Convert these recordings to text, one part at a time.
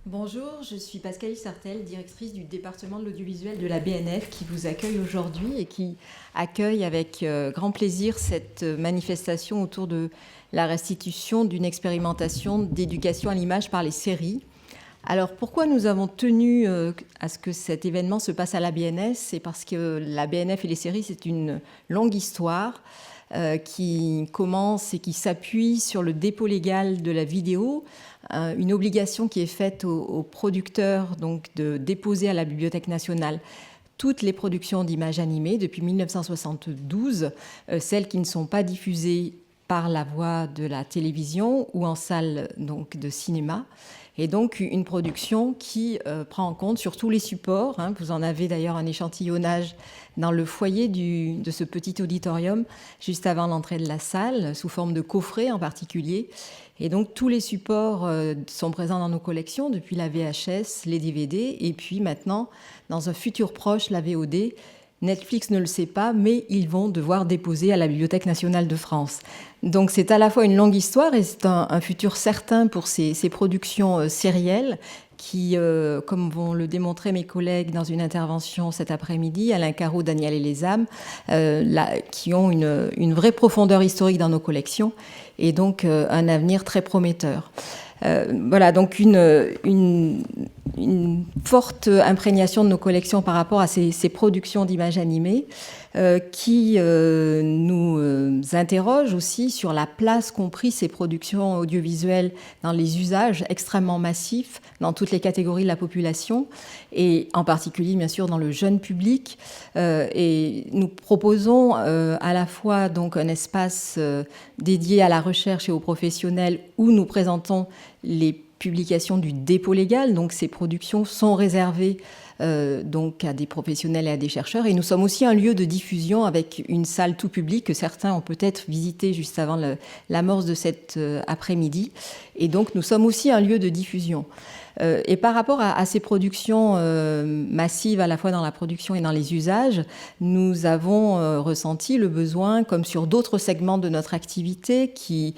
Bonjour, je suis Pascaline Sartel, directrice du département de l'audiovisuel de la BNF qui vous accueille aujourd'hui et qui accueille avec grand plaisir cette manifestation autour de la restitution d'une expérimentation d'éducation à l'image par les séries. Alors pourquoi nous avons tenu à ce que cet événement se passe à la BNF? C'est parce que la BNF et les séries, c'est une longue histoire qui commence et qui s'appuie sur le dépôt légal de la vidéo, une obligation qui est faite aux producteurs donc, de déposer à la Bibliothèque nationale toutes les productions d'images animées depuis 1972, celles qui ne sont pas diffusées par la voie de la télévision ou en salle donc, de cinéma. Et donc une production qui prend en compte sur tous les supports. Vous en avez d'ailleurs un échantillonnage dans le foyer de ce petit auditorium, juste avant l'entrée de la salle, sous forme de coffret en particulier. Et donc tous les supports sont présents dans nos collections, depuis la VHS, les DVD, et puis maintenant, dans un futur proche, la VOD. Netflix ne le sait pas, mais ils vont devoir déposer à la Bibliothèque nationale de France. Donc c'est à la fois une longue histoire et c'est un futur certain pour ces productions sérielles qui, comme vont le démontrer mes collègues dans une intervention cet après-midi, Alain Caro, Daniel Elezam, qui ont une vraie profondeur historique dans nos collections et donc un avenir très prometteur. Voilà, donc une forte imprégnation de nos collections par rapport à ces productions d'images animées qui nous interrogent aussi sur la place qu'ont pris ces productions audiovisuelles dans les usages extrêmement massifs dans toutes les catégories de la population et en particulier bien sûr dans le jeune public. Et nous proposons à la fois donc un espace dédié à la recherche et aux professionnels où nous présentons les publications du dépôt légal. Donc ces productions sont réservées donc à des professionnels et à des chercheurs. Et nous sommes aussi un lieu de diffusion avec une salle tout public que certains ont peut-être visité juste avant l'amorce de cet après-midi. Et donc nous sommes aussi un lieu de diffusion. Et par rapport à ces productions massives, à la fois dans la production et dans les usages, nous avons ressenti le besoin, comme sur d'autres segments de notre activité qui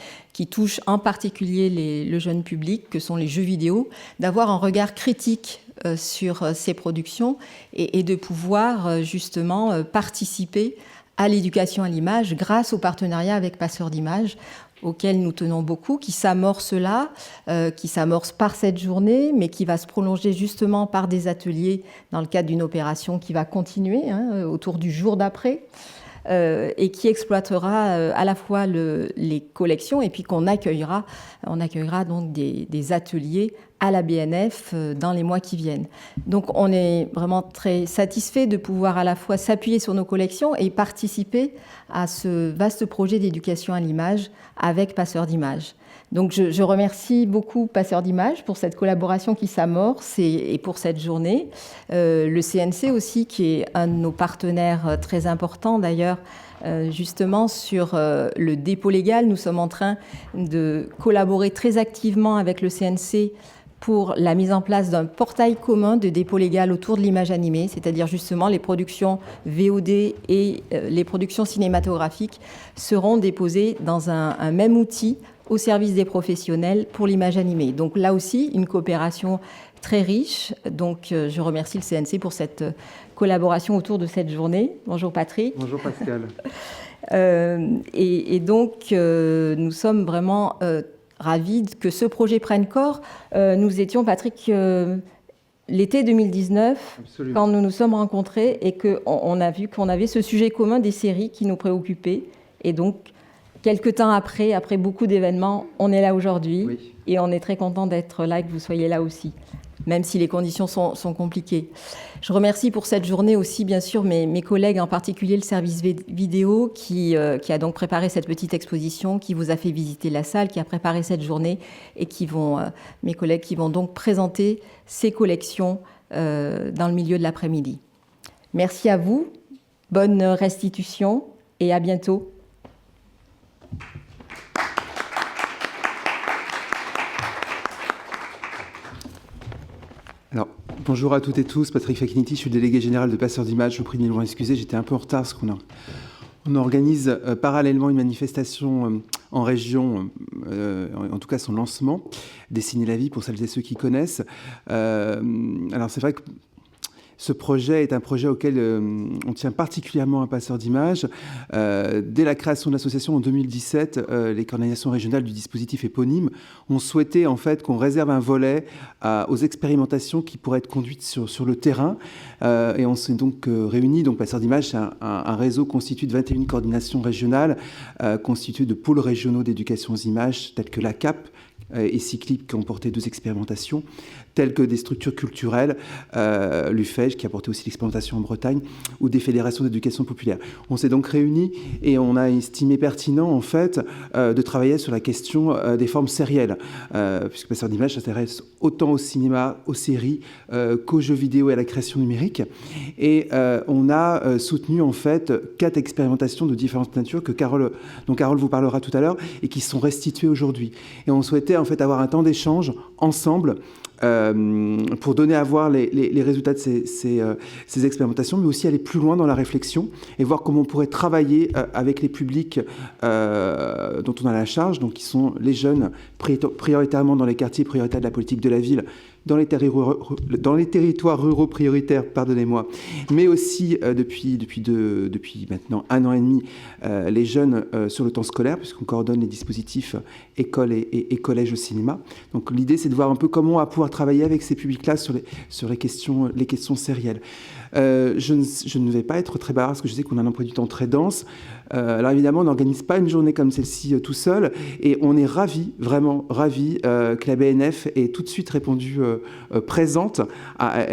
touchent en particulier le jeune public, que sont les jeux vidéo, d'avoir un regard critique sur ces productions et de pouvoir justement participer à l'éducation à l'image grâce au partenariat avec Passeurs d'images, auquel nous tenons beaucoup, qui s'amorce là, qui s'amorce par cette journée, mais qui va se prolonger justement par des ateliers dans le cadre d'une opération qui va continuer autour du jour d'après, et qui exploitera à la fois les collections et puis on accueillera donc des ateliers à la BNF dans les mois qui viennent. Donc on est vraiment très satisfait de pouvoir à la fois s'appuyer sur nos collections et participer à ce vaste projet d'éducation à l'image avec Passeurs d'images. Donc je remercie beaucoup Passeurs d'images pour cette collaboration qui s'amorce et pour cette journée. Le CNC aussi, qui est un de nos partenaires très importants d'ailleurs, justement sur le dépôt légal. Nous sommes en train de collaborer très activement avec le CNC pour la mise en place d'un portail commun de dépôt légal autour de l'image animée, c'est-à-dire justement les productions VOD et les productions cinématographiques seront déposées dans un même outil au service des professionnels pour l'image animée. Donc là aussi, une coopération très riche. Donc je remercie le CNC pour cette collaboration autour de cette journée. Bonjour Patrick. Bonjour Pascal. Et donc nous sommes vraiment ravis que ce projet prenne corps. Nous étions, Patrick, l'été 2019, absolument, quand nous nous sommes rencontrés et qu'on a vu qu'on avait ce sujet commun des séries qui nous préoccupait. Et donc, quelques temps après beaucoup d'événements, on est là aujourd'hui. Oui. Et on est très content d'être là et que vous soyez là aussi, même si les conditions sont compliquées. Je remercie pour cette journée aussi, bien sûr, mes collègues, en particulier le service vidéo, qui a donc préparé cette petite exposition, qui vous a fait visiter la salle, qui a préparé cette journée, et mes collègues qui vont donc présenter ces collections dans le milieu de l'après-midi. Merci à vous, bonne restitution, et à bientôt. Alors, bonjour à toutes et tous, Patrick Facchinetti, je suis le délégué général de Passeurs d'images. Je vous prie de m'en excuser, j'étais un peu en retard parce qu'on organise parallèlement une manifestation en région, en tout cas son lancement, Dessiner la vie pour celles et ceux qui connaissent. Alors c'est vrai que ce projet est un projet auquel on tient particulièrement un passeur d'images. Dès la création de l'association en 2017, les coordinations régionales du dispositif éponyme ont souhaité en fait qu'on réserve un volet aux expérimentations qui pourraient être conduites sur le terrain. Et on s'est donc réunis. Donc passeur d'images, c'est un réseau constitué de 21 coordinations régionales, constitué de pôles régionaux d'éducation aux images tels que la CAP et Cyclip qui ont porté 2 expérimentations, telles que des structures culturelles, l'UFEJ qui a porté aussi l'expérimentation en Bretagne, ou des fédérations d'éducation populaire. On s'est donc réunis et on a estimé pertinent en fait de travailler sur la question des formes sérielles, puisque Passeur d'images s'intéresse autant au cinéma, aux séries qu'aux jeux vidéo et à la création numérique. Et on a soutenu en fait 4 expérimentations de différentes natures dont Carole vous parlera tout à l'heure et qui sont restituées aujourd'hui. Et on souhaitait en fait avoir un temps d'échange ensemble pour donner à voir les résultats de ces expérimentations, mais aussi aller plus loin dans la réflexion et voir comment on pourrait travailler avec les publics dont on a la charge, donc qui sont les jeunes prioritairement dans les quartiers prioritaires de la politique de la ville, dans les territoires ruraux prioritaires, pardonnez-moi, mais aussi depuis maintenant 1 an et demi, les jeunes sur le temps scolaire, puisqu'on coordonne les dispositifs écoles et collèges au cinéma. Donc l'idée, c'est de voir un peu comment on va pouvoir travailler avec ces publics-là sur les questions sérielles. Je ne vais pas être très bavard parce que je sais qu'on a un emploi du temps très dense. Alors évidemment, on n'organise pas une journée comme celle-ci tout seul, et on est ravis, vraiment ravis, que la BNF ait tout de suite répondu présente à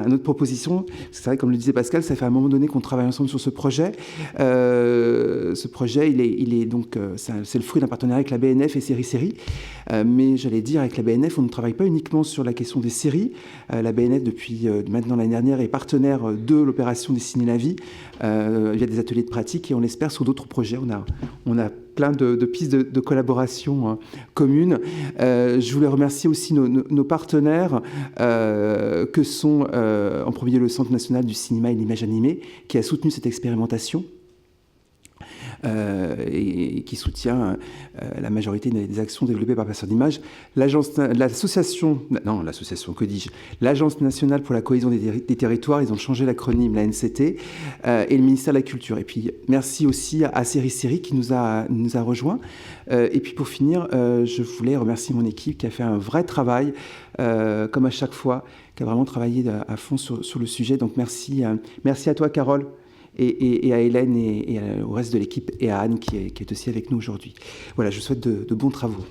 notre proposition. C'est vrai, comme le disait Pascal, ça fait à un moment donné qu'on travaille ensemble sur ce projet. Ce projet, il est donc, c'est le fruit d'un partenariat avec la BNF et Série. Mais j'allais dire, avec la BNF, on ne travaille pas uniquement sur la question des séries. La BNF, depuis maintenant l'année dernière, est partenaire de l'opération Dessiner la vie via des ateliers de pratique, et on espère sur d'autres projets. On a plein de pistes de collaboration communes. Je voulais remercier aussi nos partenaires que sont en premier lieu le Centre national du cinéma et de l'image animée, qui a soutenu cette expérimentation. Et qui soutient la majorité des actions développées par Passeur d'images. L'Agence nationale pour la cohésion des territoires, ils ont changé l'acronyme, la NCT, et le ministère de la Culture. Et puis merci aussi à Série qui nous a rejoints. Et puis pour finir, je voulais remercier mon équipe qui a fait un vrai travail, comme à chaque fois, qui a vraiment travaillé à fond sur le sujet. Donc merci à toi, Carole, et à Hélène et au reste de l'équipe, et à Anne qui est aussi avec nous aujourd'hui. Voilà, je vous souhaite de bons travaux.